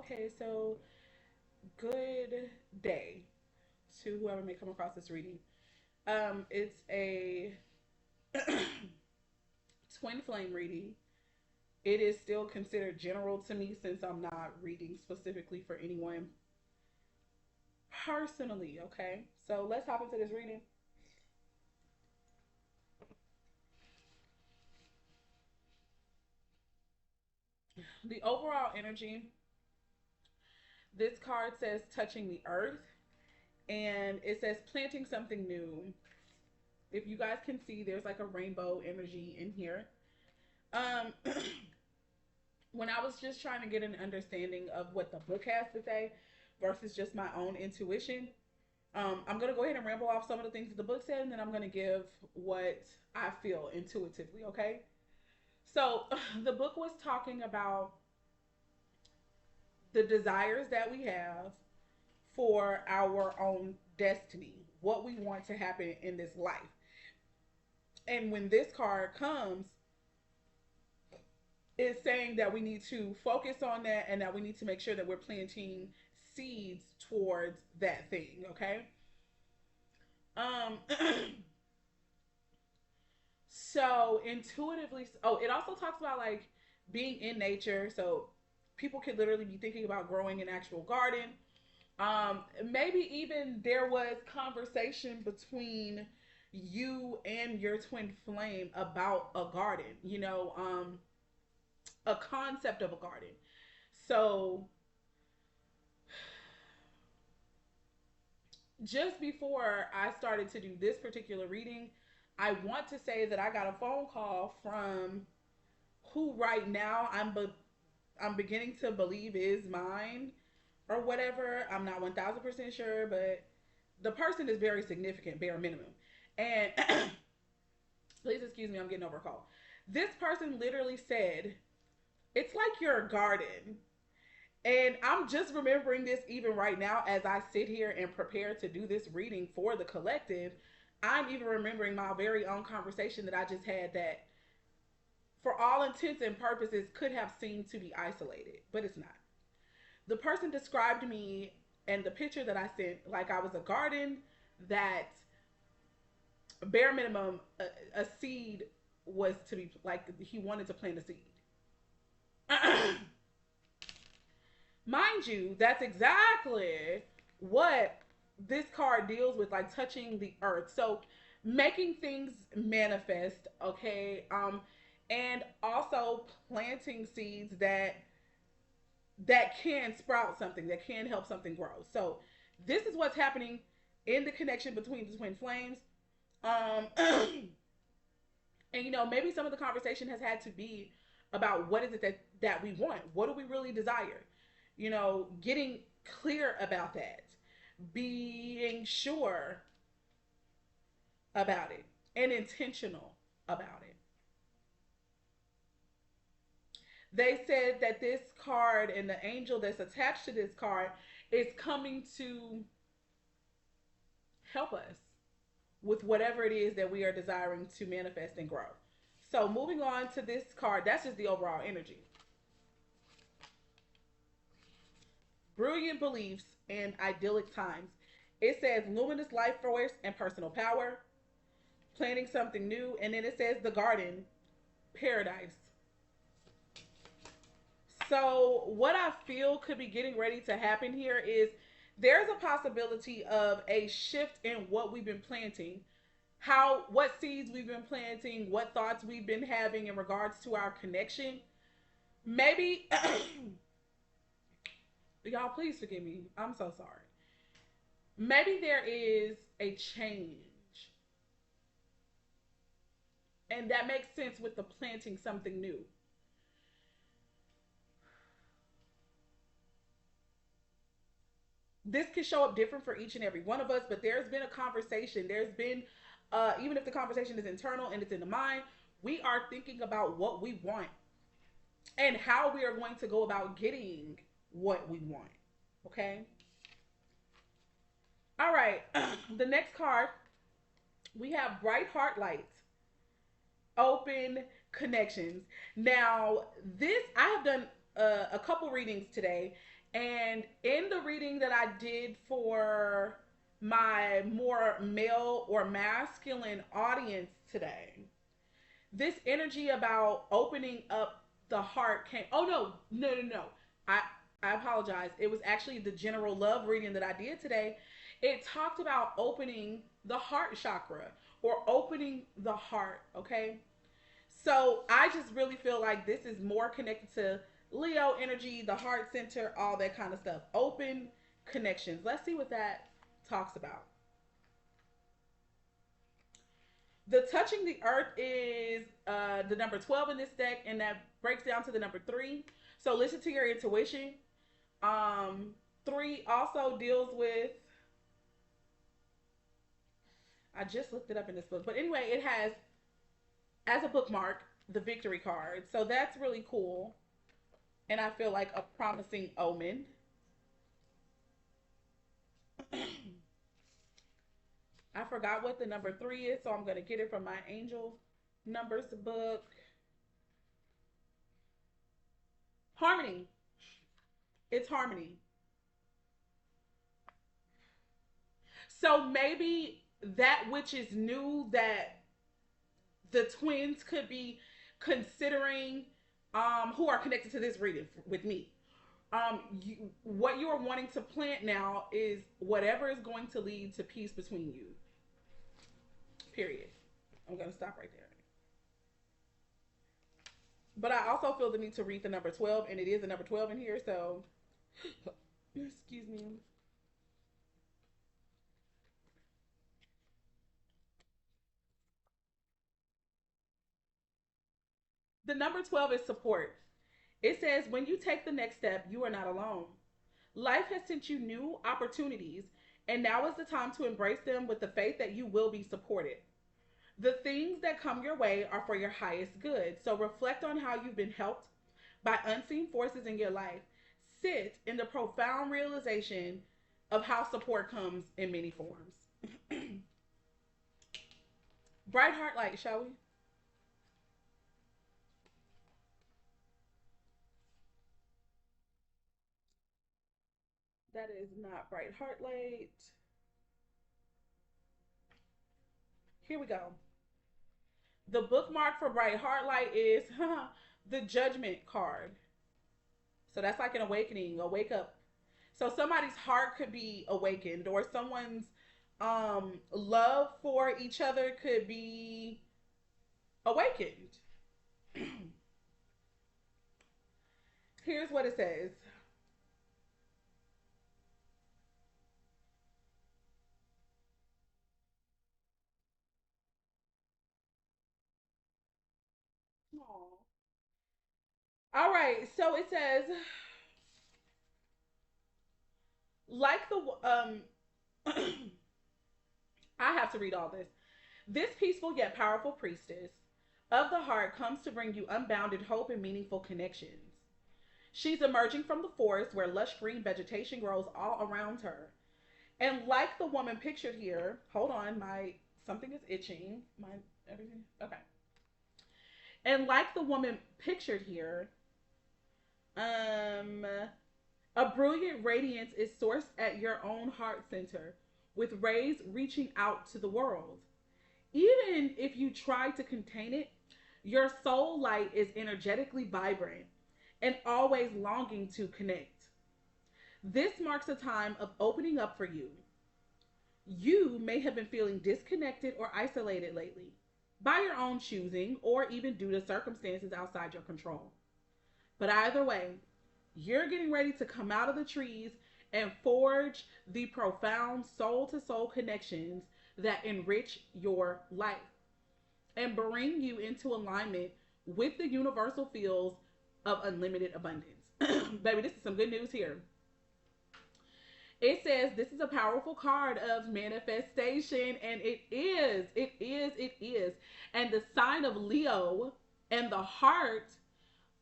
Okay, so good day to whoever may come across this reading. It's a twin flame reading. It is still considered general to me since I'm not reading specifically for anyone personally. Okay, so let's hop into this reading. The overall energy, this card says touching the earth, and it says planting something new. If you guys can see, there's like a rainbow energy in here. Um, when I was just trying to get an understanding of what the book has to say versus just my own intuition, I'm going to go ahead and ramble off some of the things that the book said, and then I'm going to give what I feel intuitively, okay? So, the book was talking about the desires that we have for our own destiny, what we want to happen in this life. And when this card comes, it's saying that we need to focus on that and that we need to make sure that we're planting seeds towards that thing, okay? Um so intuitively, oh, it also talks about like being in nature. So people could literally be thinking about growing an actual garden. Maybe even there was conversation between you and your twin flame about a garden, a concept of a garden. So just before I started to do this particular reading, I want to say that I got a phone call from who right now I'm beginning to believe is mine or whatever. I'm not 1000% sure, but the person is very significant, bare minimum. And please excuse me, I'm getting over a call. This person literally said, "It's like your garden." And I'm just remembering this even right now as I sit here and prepare to do this reading for the collective. I'm even remembering my very own conversation that I just had that, for all intents and purposes, could have seemed to be isolated, but it's not. The person described me and the picture that I sent like I was a garden that, bare minimum, a seed was to be like he wanted to plant a seed. Mind you, that's exactly what this card deals with, like touching the earth. So making things manifest, okay? And also planting seeds that can sprout something, that can help something grow. So this is what's happening in the connection between the twin flames. And maybe some of the conversation has had to be about what is it that we want? What do we really desire? Getting clear about that, being sure about it, and intentional about it. They said that this card and the angel that's attached to this card is coming to help us with whatever it is that we are desiring to manifest and grow. So, moving on to this card, that's just the overall energy. Brilliant beliefs and idyllic times. It says luminous life force and personal power, planting something new, and then it says the garden, paradise. So, what I feel could be getting ready to happen here is there's a possibility of a shift in what we've been planting, what seeds we've been planting, what thoughts we've been having in regards to our connection. Maybe, y'all, please forgive me. I'm so sorry. Maybe there is a change, and that makes sense with the planting something new. This can show up different for each and every one of us, but there's been a conversation. There's been, even if the conversation is internal and it's in the mind, we are thinking about what we want and how we are going to go about getting what we want. Okay. All right. The next card, we have bright heart lights, open connections. Now, this, I have done a couple readings today, And in the reading that I did for my more male or masculine audience today, this energy about opening up the heart came. Oh no, no, no, no. I I apologize. It was actually the general love reading that I did today. It talked about opening the heart chakra or opening the heart, okay? So I just really feel like this is more connected to Leo energy, the heart center, all that kind of stuff. Open connections. Let's see what that talks about. The touching the earth is the number 12 in this deck, and that breaks down to the number 3. So listen to your intuition. 3 also deals with, I just looked it up in this book, but anyway, it has as a bookmark the victory card. So that's really cool. And I feel like a promising omen. I forgot what the number 3 is, so I'm going to get it from my angel numbers book. Harmony. It's harmony. So maybe that which is new that the twins could be considering, who are connected to this reading with me. What you are wanting to plant now is whatever is going to lead to peace between you. Period. I'm going to stop right there. But I also feel the need to read the number 12, and it is the number 12 in here, so excuse me. The number 12 is support. It says, when you take the next step, you are not alone. Life has sent you new opportunities, and now is the time to embrace them with the faith that you will be supported. The things that come your way are for your highest good. So reflect on how you've been helped by unseen forces in your life. Sit in the profound realization of how support comes in many forms. Bright heart light, shall we? That is not bright heart light. Here we go. The bookmark for bright heart light is the judgment card. So that's like an awakening, a wake up. So somebody's heart could be awakened, or someone's love for each other could be awakened. Here's what it says. Aww. All right, so it says, like the I have to read all this. This peaceful yet powerful priestess of the heart comes to bring you unbounded hope and meaningful connections. She's emerging from the forest where lush green vegetation grows all around her. And like the woman pictured here, hold on, my something is itching. My everything. Okay. And like the woman pictured here, um a brilliant radiance is sourced at your own heart center with rays reaching out to the world. Even if you try to contain it, your soul light is energetically vibrant and always longing to connect. This marks a time of opening up for you. You may have been feeling disconnected or isolated lately, by your own choosing or even due to circumstances outside your control. But either way, you're getting ready to come out of the trees and forge the profound soul to soul connections that enrich your life and bring you into alignment with the universal fields of unlimited abundance. Baby, this is some good news here. It says this is a powerful card of manifestation, and it is. And the sign of Leo and the heart,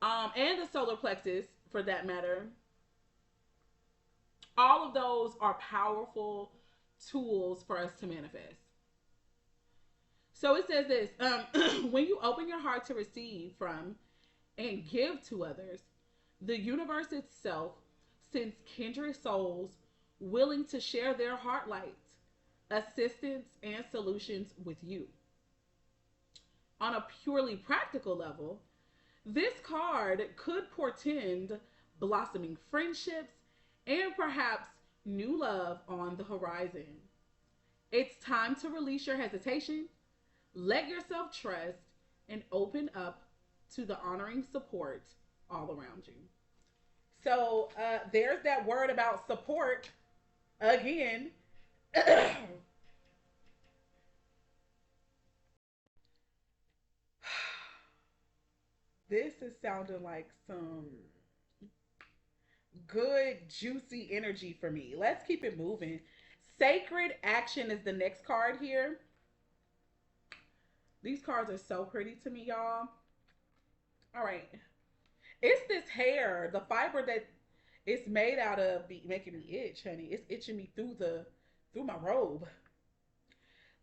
and the solar plexus for that matter, all of those are powerful tools for us to manifest. So it says this, when you open your heart to receive from and give to others, the universe itself since kindred souls willing to share their heart light, assistance, and solutions with you. On a purely practical level, this card could portend blossoming friendships and perhaps new love on the horizon. It's time to release your hesitation, let yourself trust, and open up to the honoring support all around you. So there's that word about support again. This is sounding like some good, juicy energy for me. Let's keep it moving. Sacred action is the next card here. These cards are so pretty to me, y'all. All right. It's this hair, the fiber that it's made out of, be making me itch, honey. It's itching me through my robe.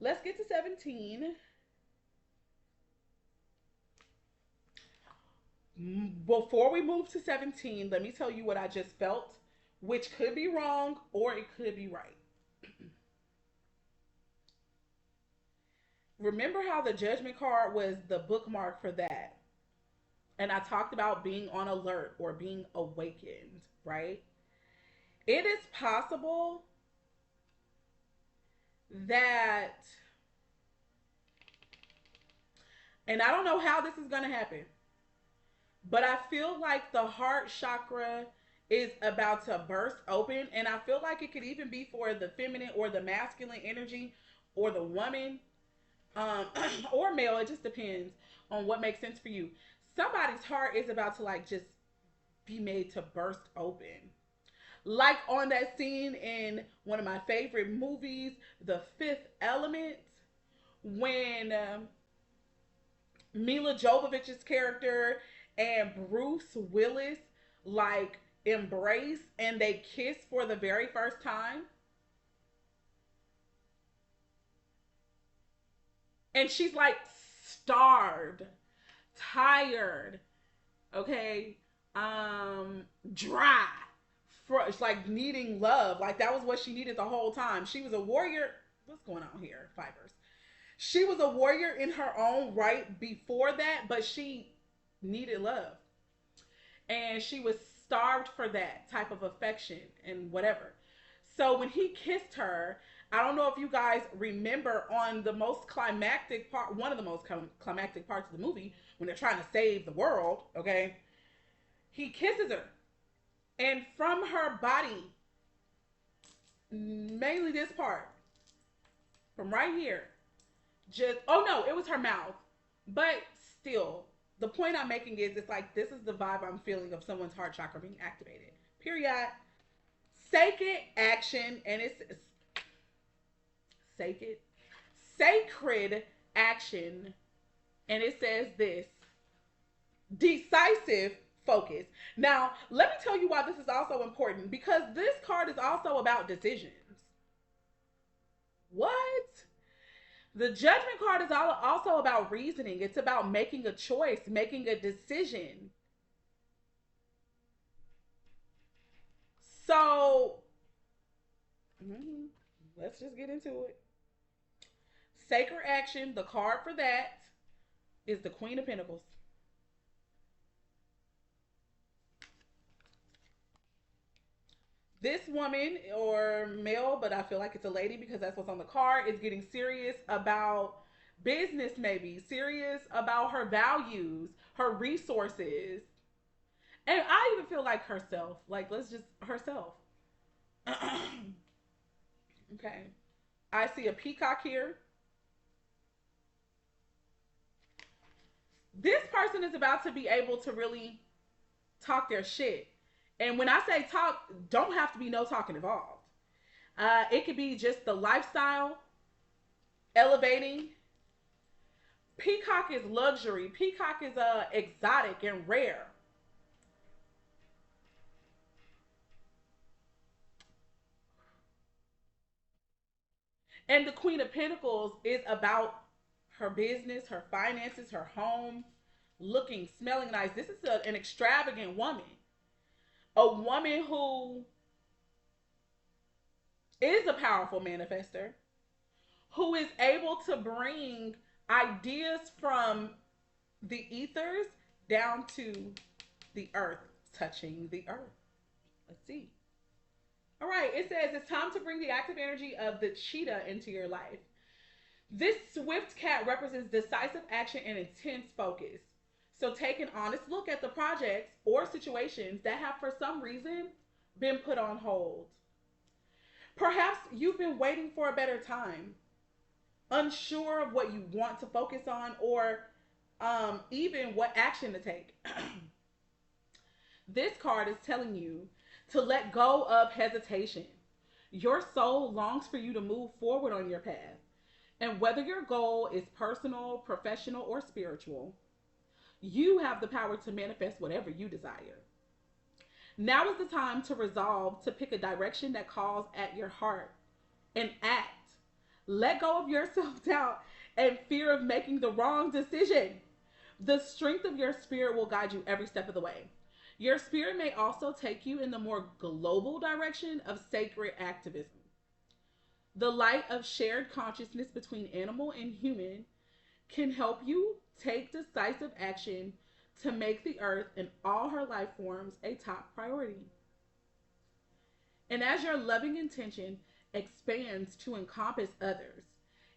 Let's get to 17. Before we move to 17, let me tell you what I just felt, which could be wrong or it could be right. Remember how the judgment card was the bookmark for that? And I talked about being on alert or being awakened, right? It is possible that, and I don't know how this is going to happen, but I feel like the heart chakra is about to burst open. And I feel like it could even be for the feminine or the masculine energy or the woman, um, or male. It just depends on what makes sense for you. Somebody's heart is about to like just be made to burst open. Like on that scene in one of my favorite movies, The Fifth Element, when Mila Jovovich's character and Bruce Willis like embrace and they kiss for the very first time. And she's like starved, tired, okay, dry. It's like needing love. Like that was what she needed the whole time. She was a warrior. What's going on here? Fibers. She was a warrior in her own right before that, but she needed love. And she was starved for that type of affection and whatever. So when he kissed her, I don't know if you guys remember on the most climactic part, one of the most climactic parts of the movie, when they're trying to save the world, okay? He kisses her. And from her body, mainly this part, from right here, just, oh no, it was her mouth. But still, the point I'm making is it's like this is the vibe I'm feeling of someone's heart chakra being activated. Period. Sacred action, and it's sacred, sacred action, and it says this: decisive focus. Now, let me tell you why this is also important, because this card is also about decisions. What? The judgment card is also about reasoning. It's about making a choice, making a decision. So, let's just get into it. Sacred action, the card for that is the Queen of Pentacles. This woman or male, but I feel like it's a lady because that's what's on the card, is getting serious about business, maybe serious about her values, her resources. And I even feel like herself. Like, let's just, herself. Okay. I see a peacock here. This person is about to be able to really talk their shit. And when I say talk, don't have to be no talking involved. It could be just the lifestyle, elevating. Peacock is luxury. Peacock is exotic and rare. And the Queen of Pentacles is about her business, her finances, her home, looking, smelling nice. This is an extravagant woman. A woman who is a powerful manifester, who is able to bring ideas from the ethers down to the earth, touching the earth. Let's see. All right, it says it's time to bring the active energy of the cheetah into your life. This swift cat represents decisive action and intense focus. So take an honest look at the projects or situations that have, for some reason, been put on hold. Perhaps you've been waiting for a better time, unsure of what you want to focus on, or even what action to take. This card is telling you to let go of hesitation. Your soul longs for you to move forward on your path. And whether your goal is personal, professional, or spiritual, you have the power to manifest whatever you desire. Now is the time to resolve to pick a direction that calls at your heart and act. Let go of your self doubt and fear of making the wrong decision. The strength of your spirit will guide you every step of the way. Your spirit may also take you in the more global direction of sacred activism. The light of shared consciousness between animal and human can help you take decisive action to make the earth and all her life forms a top priority. And as your loving intention expands to encompass others,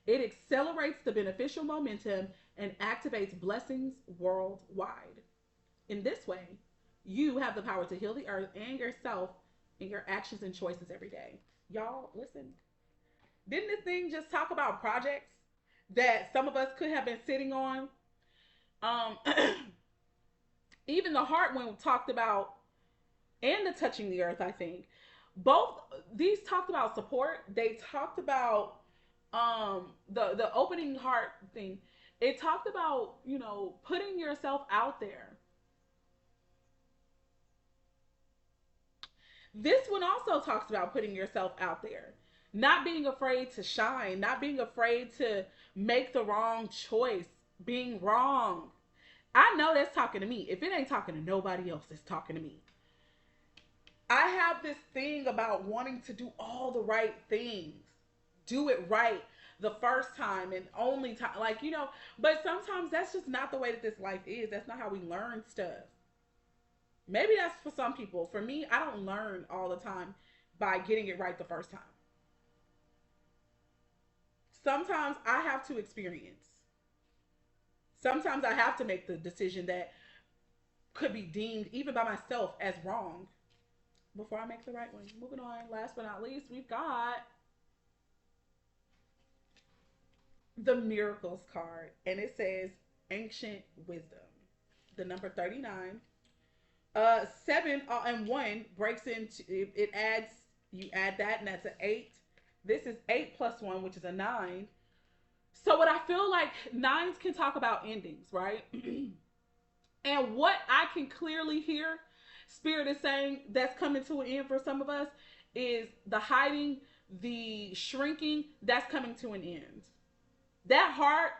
it accelerates the beneficial momentum and activates blessings worldwide. In this way, you have the power to heal the earth and yourself in your actions and choices every day. Y'all, listen. Didn't this thing just talk about projects that some of us could have been sitting on? Um, Even the heart one talked about, and the touching the earth, I think. Both these talked about support. They talked about the opening heart thing. It talked about, putting yourself out there. This one also talks about putting yourself out there, not being afraid to shine, not being afraid to make the wrong choice, being wrong. I know that's talking to me. If it ain't talking to nobody else, it's talking to me. I have this thing about wanting to do all the right things, do it right the first time and only time, but sometimes that's just not the way that this life is. That's not how we learn stuff. Maybe that's for some people. For me, I don't learn all the time by getting it right the first time. Sometimes I have to experience. Sometimes I have to make the decision that could be deemed, even by myself, as wrong before I make the right one. Moving on, last but not least, we've got the Miracles card, and it says Ancient Wisdom. The number 39. Seven and one breaks into it adds, you add that, and that's an 8. This is 8 plus 1, which is a 9. So what I feel like nines can talk about endings, right? And what I can clearly hear Spirit is saying that's coming to an end for some of us is the hiding, the shrinking, that's coming to an end. That heart,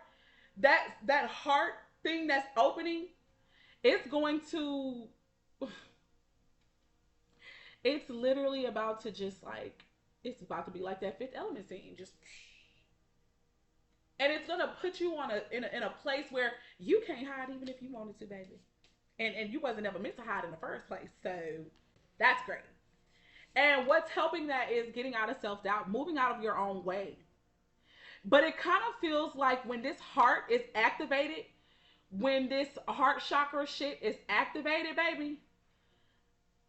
that heart thing that's opening, it's going to it's literally about to just it's about to be like that fifth element scene. Just, and it's gonna put you on in a place where you can't hide even if you wanted to, baby. And you wasn't ever meant to hide in the first place. So that's great. And what's helping that is getting out of self-doubt, moving out of your own way. But it kind of feels like when this heart is activated, when this heart chakra shit is activated, baby.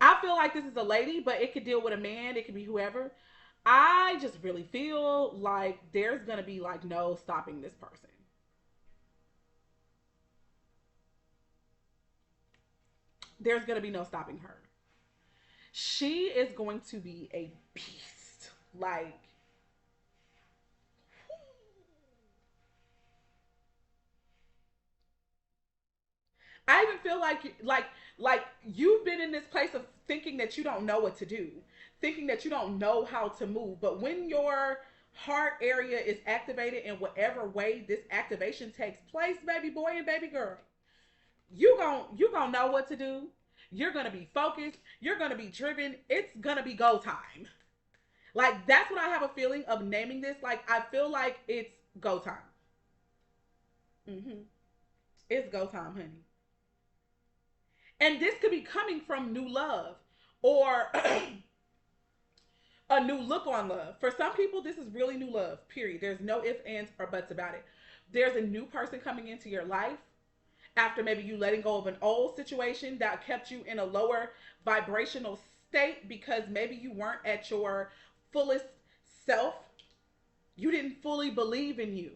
I feel like this is a lady, but it could deal with a man, it could be whoever. I just really feel like there's gonna be no stopping this person. There's gonna be no stopping her. She is going to be a beast. I even feel like you've been in this place of thinking that you don't know what to do, thinking that you don't know how to move. But when your heart area is activated in whatever way this activation takes place, baby boy and baby girl, you gon' know what to do. You're going to be focused. You're going to be driven. It's going to be go time. Like, that's what I have a feeling of naming this. Like, I feel like it's go time. Mm-hmm. It's go time, honey. And this could be coming from new love or a new look on love. For some people, this is really new love, period. There's no ifs, ands, or buts about it. There's a new person coming into your life after maybe you letting go of an old situation that kept you in a lower vibrational state because maybe you weren't at your fullest self. You didn't fully believe in you.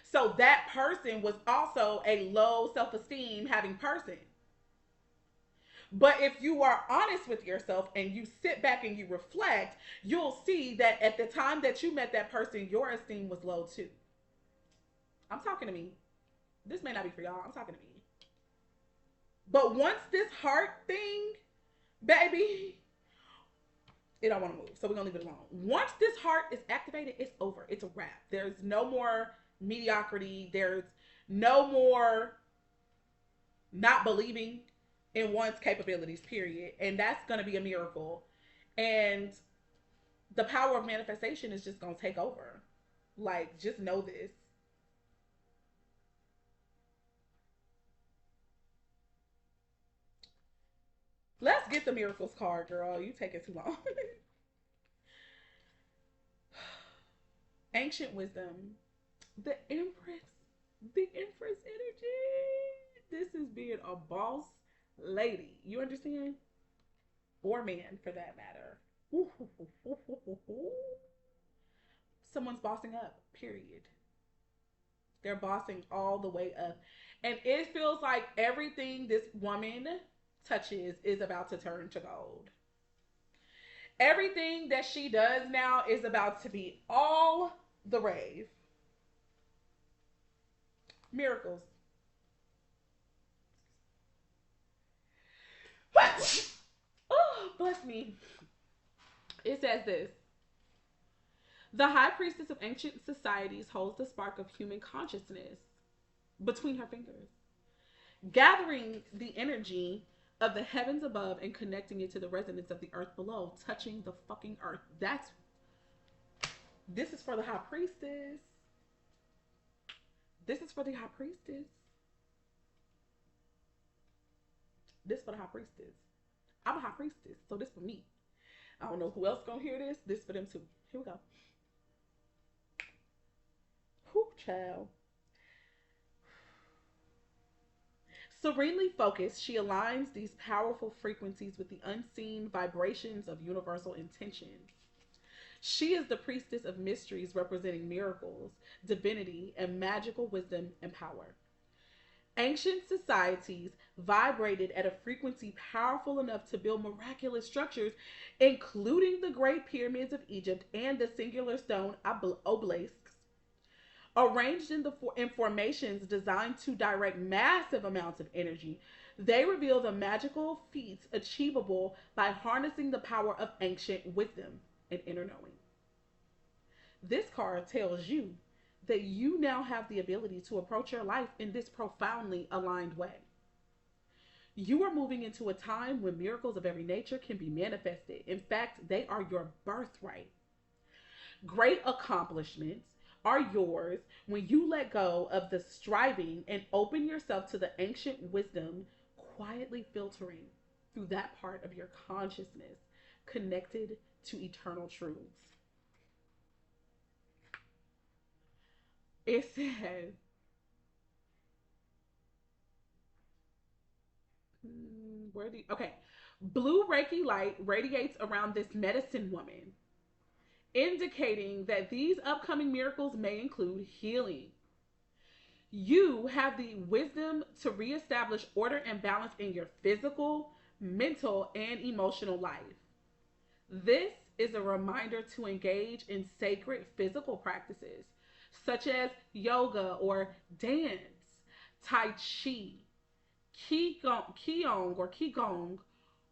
So that person was also a low self esteem having person. But if you are honest with yourself and you sit back and you reflect, you'll see that at the time that you met that person, your esteem was low too. I'm talking to me. This may not be for y'all. I'm talking to me. But once this heart thing, baby, it don't want to move. So we're going to leave it alone. Once this heart is activated, it's over. It's a wrap. There's no more mediocrity. There's no more not believing in one's capabilities, period. And that's going to be a miracle. And the power of manifestation is just going to take over. Like, just know this. Let's get the miracles card, girl. You take it too long. Ancient wisdom. The Empress. The Empress energy. This is being a boss lady. You understand? Or man, for that matter. Someone's bossing up, period. They're bossing all the way up. And it feels like everything this woman touches is about to turn to gold. Everything that she does now is about to be all the rave. Miracles. Oh, bless me. It says this: the high priestess of ancient societies holds the spark of human consciousness between her fingers, gathering the energy of the heavens above and connecting it to the resonance of the earth below, touching the fucking earth. This is for the high priestess. This is for the high priestess. This for the high priestess. I'm a high priestess, so this for me. I don't know who else gonna hear this. This for them too. Here we go. Whew, child. Serenely focused, she aligns these powerful frequencies with the unseen vibrations of universal intentions. She is the priestess of mysteries representing miracles, divinity, and magical wisdom and power. Ancient societies vibrated at a frequency powerful enough to build miraculous structures, including the Great Pyramids of Egypt and the singular stone obelisks, arranged in formations designed to direct massive amounts of energy. They reveal the magical feats achievable by harnessing the power of ancient wisdom and inner knowing. This card tells you that you now have the ability to approach your life in this profoundly aligned way. You are moving into a time when miracles of every nature can be manifested. In fact, they are your birthright. Great accomplishments are yours when you let go of the striving and open yourself to the ancient wisdom quietly filtering through that part of your consciousness connected to eternal truths. It says, okay, blue Reiki light radiates around this medicine woman, indicating that these upcoming miracles may include healing. You have the wisdom to reestablish order and balance in your physical, mental, and emotional life. This is a reminder to engage in sacred physical practices such as yoga or dance, tai chi, qigong,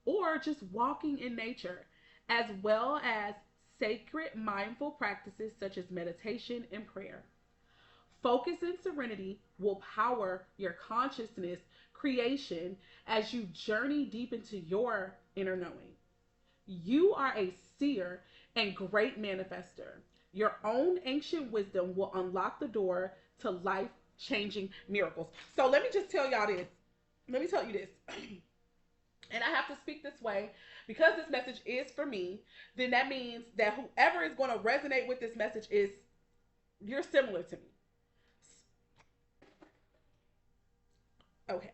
or just walking in nature, as well as sacred mindful practices such as meditation and prayer. Focus and serenity will power your consciousness, creation as you journey deep into your inner knowing. You are a seer and great manifester. Your own ancient wisdom will unlock the door to life changing miracles. So let me just tell y'all this. Let me tell you this. And I have to speak this way because this message is for me. Then that means that whoever is going to resonate with this message is, you're similar to me. Okay.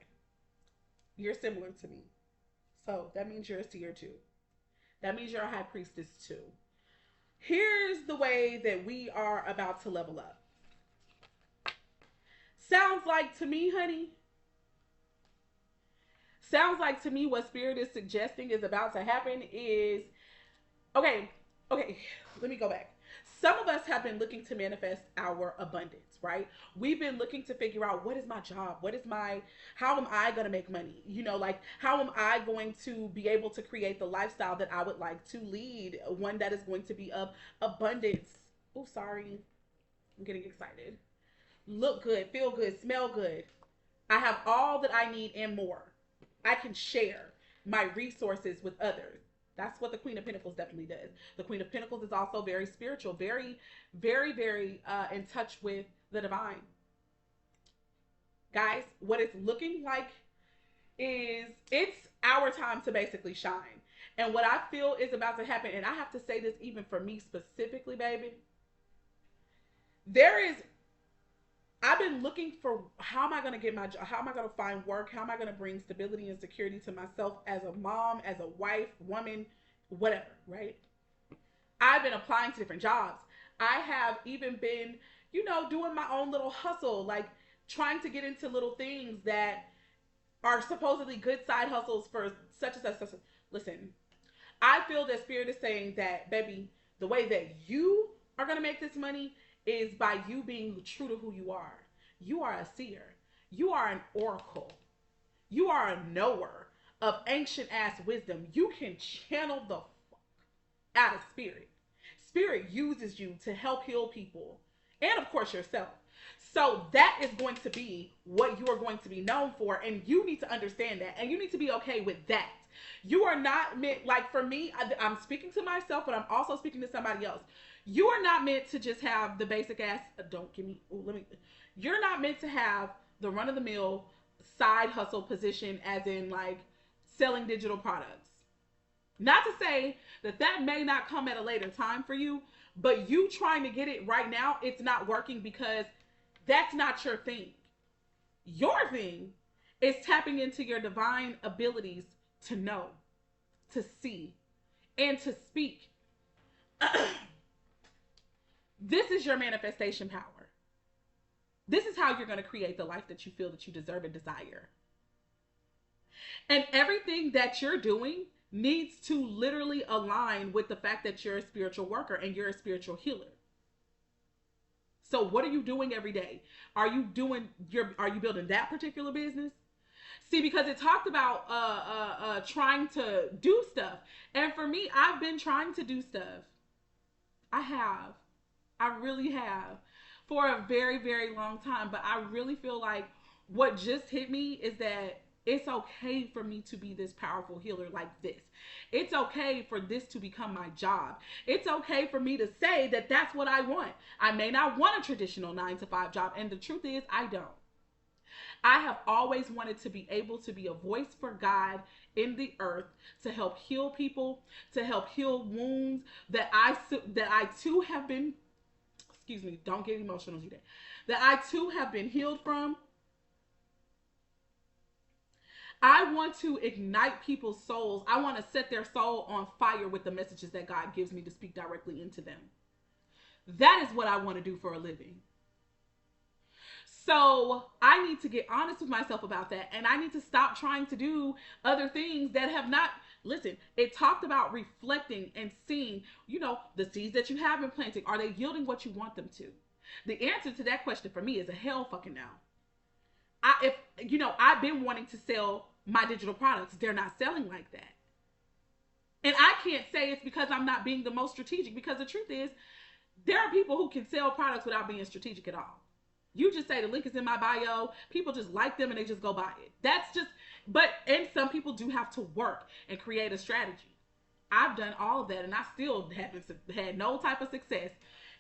You're similar to me. So that means you're a seer too. That means you're a high priestess too. Here's the way that we are about to level up. Sounds like to me, honey. Sounds like to me what Spirit is suggesting is about to happen is, okay, let me go back. Some of us have been looking to manifest our abundance, right? We've been looking to figure out, what is my job? How am I going to make money? Like, how am I going to be able to create the lifestyle that I would like to lead? One that is going to be of abundance. Oh, sorry. I'm getting excited. Look good, feel good, smell good. I have all that I need and more. I can share my resources with others. That's what the Queen of Pentacles definitely does. The Queen of Pentacles is also very spiritual, very, very, very in touch with the divine. Guys, what it's looking like is it's our time to basically shine. And what I feel is about to happen, and I have to say this even for me specifically, baby. I've been looking for, how am I going to get my job? How am I going to find work? How am I going to bring stability and security to myself as a mom, as a wife, woman, whatever, right? I've been applying to different jobs. I have even been, doing my own little hustle, like trying to get into little things that are supposedly good side hustles for such and such. Listen, I feel that Spirit is saying that, baby, the way that you are going to make this money is by you being true to who you are. You are a seer. You are an oracle. You are a knower of ancient ass wisdom. You can channel the fuck out of Spirit. Spirit uses you to help heal people and, of course, yourself. So that is going to be what you are going to be known for, and you need to understand that, and you need to be okay with that. You are not meant, like for me, I'm speaking to myself, but I'm also speaking to somebody else. You are not meant to just have the basic ass, you're not meant to have the run-of-the-mill side hustle position, as in like selling digital products. Not to say that may not come at a later time for you, but you trying to get it right now, it's not working because that's not your thing. Your thing is tapping into your divine abilities to know, to see, and to speak. This is your manifestation power. This is how you're going to create the life that you feel that you deserve and desire. And everything that you're doing needs to literally align with the fact that you're a spiritual worker and you're a spiritual healer. So what are you doing every day? Are you building that particular business? See, because it talked about trying to do stuff. And for me, I've been trying to do stuff. I really have, for a very, very long time. But I really feel like what just hit me is that it's okay for me to be this powerful healer like this. It's okay for this to become my job. It's okay for me to say that that's what I want. I may not want a traditional 9-to-5 job. And the truth is, I don't. I have always wanted to be able to be a voice for God in the earth, to help heal people, to help heal wounds that I too have been, excuse me, don't get emotional today, that I too have been healed from. I want to ignite people's souls. I want to set their soul on fire with the messages that God gives me to speak directly into them. That is what I want to do for a living. So I need to get honest with myself about that. And I need to stop trying to do other things that have not, listen, it talked about reflecting and seeing, the seeds that you have been planting. Are they yielding what you want them to? The answer to that question for me is a hell fucking no. I've been wanting to sell my digital products. They're not selling like that. And I can't say it's because I'm not being the most strategic, because the truth is, there are people who can sell products without being strategic at all. You just say the link is in my bio. People just like them and they just go buy it. That's just, but, and some people do have to work and create a strategy. I've done all of that and I still haven't had no type of success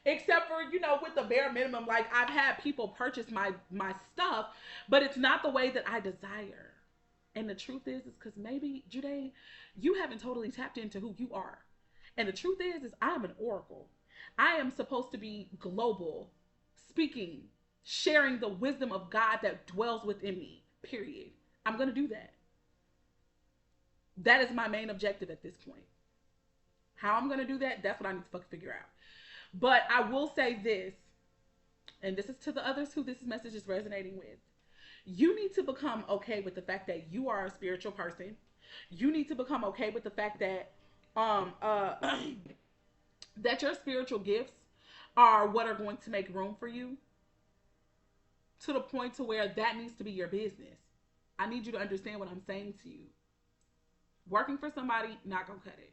except for, you know, with the bare minimum. Like, I've had people purchase my stuff, but it's not the way that I desire. And the truth is because maybe, Jude, you haven't totally tapped into who you are. And the truth is I'm an oracle. I am supposed to be global, speaking, sharing the wisdom of God that dwells within me, period. I'm going to do that. That is my main objective at this point. How I'm going to do that, that's what I need to fucking figure out. But I will say this, and this is to the others who this message is resonating with. You need to become okay with the fact that you are a spiritual person. You need to become okay with the fact that um uh that your spiritual gifts are what are going to make room for you, to the point to where that needs to be your business. I need you to understand what I'm saying to you. Working for somebody, not gonna cut it.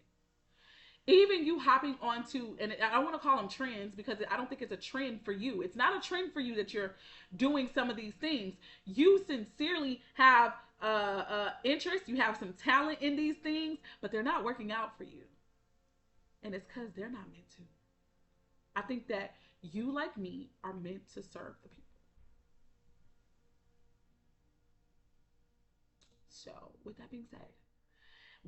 Even you hopping onto, and I don't want to call them trends because I don't think it's a trend for you. It's not a trend for you that you're doing some of these things. You sincerely have interest, you have some talent in these things, but they're not working out for you. And it's because they're not meant to. I think that you, like me, are meant to serve the people. So, with that being said,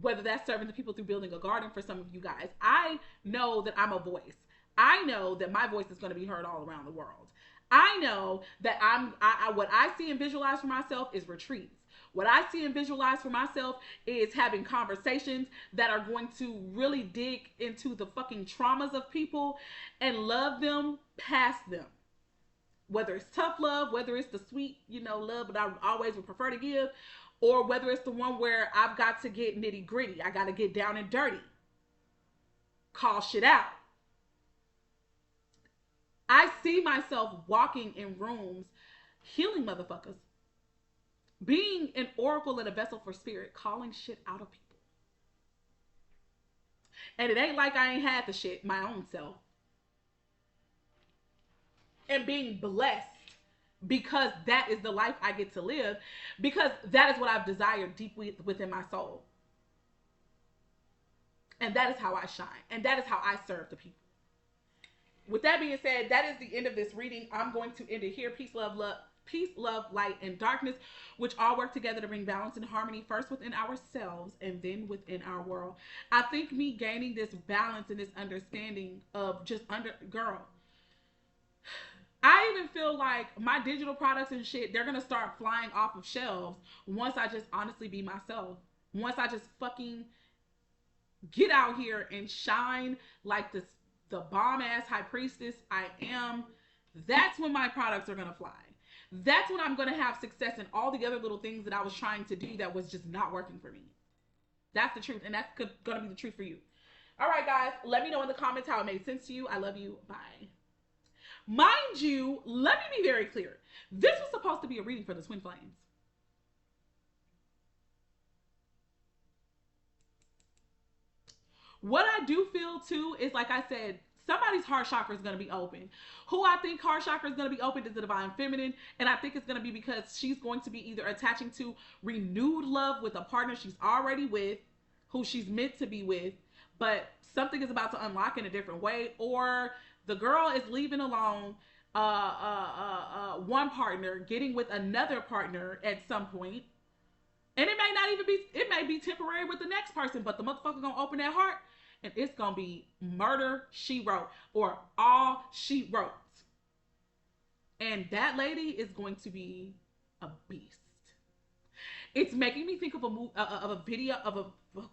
whether that's serving the people through building a garden for some of you guys, I know that I'm a voice. I know that my voice is going to be heard all around the world. I know that what I see and visualize for myself is retreats. What I see and visualize for myself is having conversations that are going to really dig into the fucking traumas of people and love them past them. Whether it's tough love, whether it's the sweet, you know, love that I always would prefer to give, or whether it's the one where I've got to get nitty gritty. I got to get down and dirty. Call shit out. I see myself walking in rooms, healing motherfuckers, being an oracle and a vessel for spirit, calling shit out of people. And it ain't like I ain't had the shit my own self. And being blessed because that is the life I get to live, because that is what I've desired deep within my soul. And that is how I shine. And that is how I serve the people. With that being said, that is the end of this reading. I'm going to end it here. Peace, love, light, and darkness, which all work together to bring balance and harmony, first within ourselves and then within our world. I think me gaining this balance and this understanding of just girl, I even feel like my digital products and shit, they're gonna start flying off of shelves once I just honestly be myself. Once I just fucking get out here and shine like the bomb ass high priestess I am. That's when my products are gonna fly. That's when I'm gonna have success in all the other little things that I was trying to do that was just not working for me. That's the truth, and that's gonna be the truth for you. All right, guys, let me know in the comments how it made sense to you. I love you. Bye. Mind you, let me be very clear. This was supposed to be a reading for the twin flames. What I do feel too is, like I said, somebody's heart chakra is going to be open. Who I think heart chakra is going to be open is the divine feminine. And I think it's going to be because she's going to be either attaching to renewed love with a partner she's already with, who she's meant to be with, but something is about to unlock in a different way, or the girl is leaving alone one partner, getting with another partner at some point. And it may not even be, it may be temporary with the next person, but the motherfucker gonna open that heart and it's gonna be murder, she wrote, or all she wrote. And that lady is going to be a beast. It's making me think of a video of a, oh God.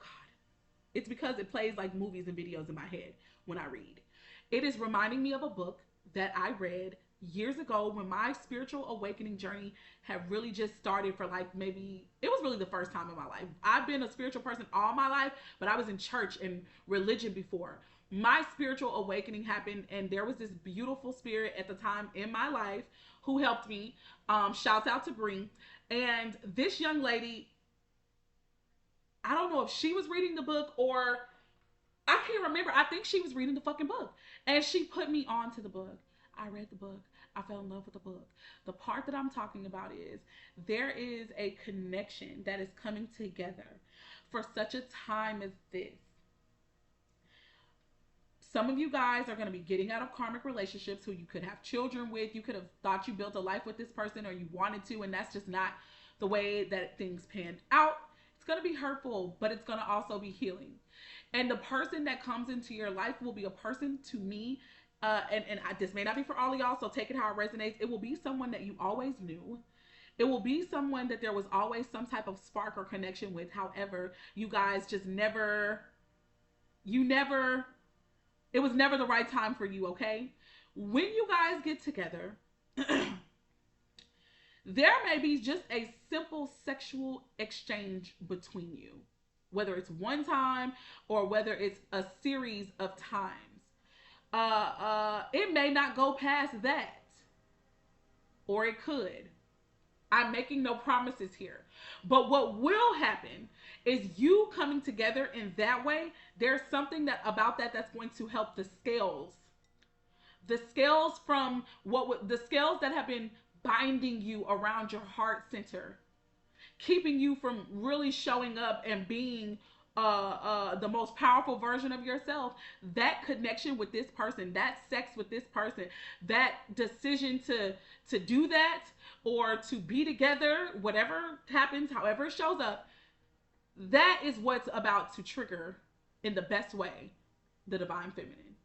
It's because it plays like movies and videos in my head when I read. It is reminding me of a book that I read years ago when my spiritual awakening journey had really just started, for like, maybe it was really the first time in my life. I've been a spiritual person all my life, but I was in church and religion before. My spiritual awakening happened, and there was this beautiful spirit at the time in my life who helped me. Shouts out to Bree. And this young lady, I don't know if she was reading the book or I can't remember. I think she was reading the fucking book. And she put me on to the book. I read the book. I fell in love with the book. The part that I'm talking about is there is a connection that is coming together for such a time as this. Some of you guys are going to be getting out of karmic relationships who you could have children with. You could have thought you built a life with this person or you wanted to, and that's just not the way that things panned out. It's going to be hurtful, but it's going to also be healing. And the person that comes into your life will be a person to me. This may not be for all of y'all, so take it how it resonates. It will be someone that you always knew. It will be someone that there was always some type of spark or connection with. However, you guys just never, it was never the right time for you, okay? When you guys get together, there may be just a simple sexual exchange between you, whether it's one time or whether it's a series of times. It may not go past that, or it could. I'm making no promises here. But what will happen is you coming together in that way, there's something that about that that's going to help the scales. The scales from the scales that have been binding you around your heart center, keeping you from really showing up and being the most powerful version of yourself. That connection with this person, that sex with this person, that decision to do that or to be together, whatever happens, however it shows up, that is what's about to trigger in the best way the divine feminine.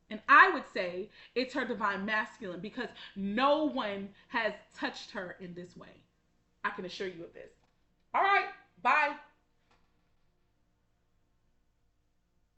And I would say it's her divine masculine because no one has touched her in this way. I can assure you of this. All right, bye.